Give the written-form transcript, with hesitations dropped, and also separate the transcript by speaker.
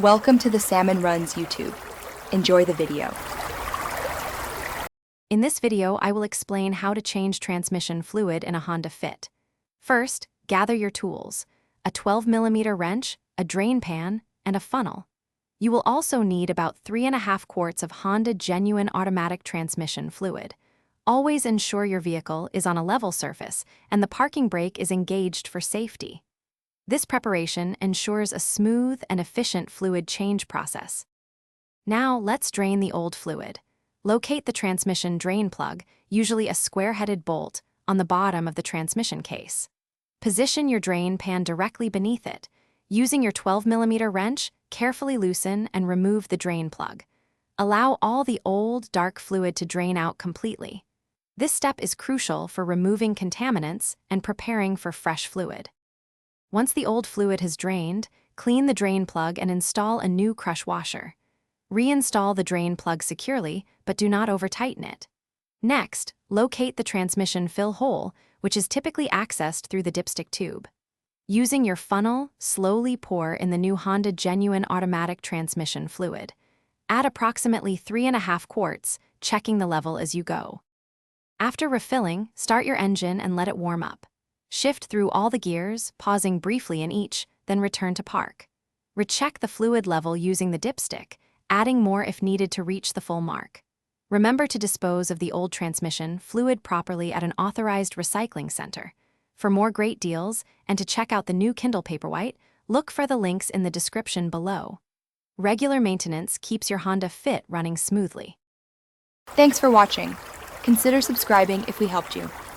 Speaker 1: Welcome to the Salmon Runs YouTube. Enjoy the video.
Speaker 2: In this video, I will explain how to change transmission fluid in a Honda Fit. First, gather your tools: a 12mm wrench, a drain pan, and a funnel. You will also need about 3.5 quarts of Honda genuine automatic transmission fluid. Always ensure your vehicle is on a level surface and the parking brake is engaged for safety. This preparation ensures a smooth and efficient fluid change process. Now, let's drain the old fluid. Locate the transmission drain plug, usually a square-headed bolt, on the bottom of the transmission case. Position your drain pan directly beneath it. Using your 12mm wrench, carefully loosen and remove the drain plug. Allow all the old, dark fluid to drain out completely. This step is crucial for removing contaminants and preparing for fresh fluid. Once the old fluid has drained, clean the drain plug and install a new crush washer. Reinstall the drain plug securely, but do not over-tighten it. Next, locate the transmission fill hole, which is typically accessed through the dipstick tube. Using your funnel, slowly pour in the new Honda genuine automatic transmission fluid. Add approximately 3.5 quarts, checking the level as you go. After refilling, start your engine and let it warm up. Shift through all the gears, pausing briefly in each, then return to park. Recheck the fluid level using the dipstick, adding more if needed to reach the full mark. Remember to dispose of the old transmission fluid properly at an authorized recycling center. For more great deals and to check out the new Kindle Paperwhite, look for the links in the description below. Regular maintenance keeps your Honda Fit running smoothly.
Speaker 1: Thanks for watching. Consider subscribing if we helped you.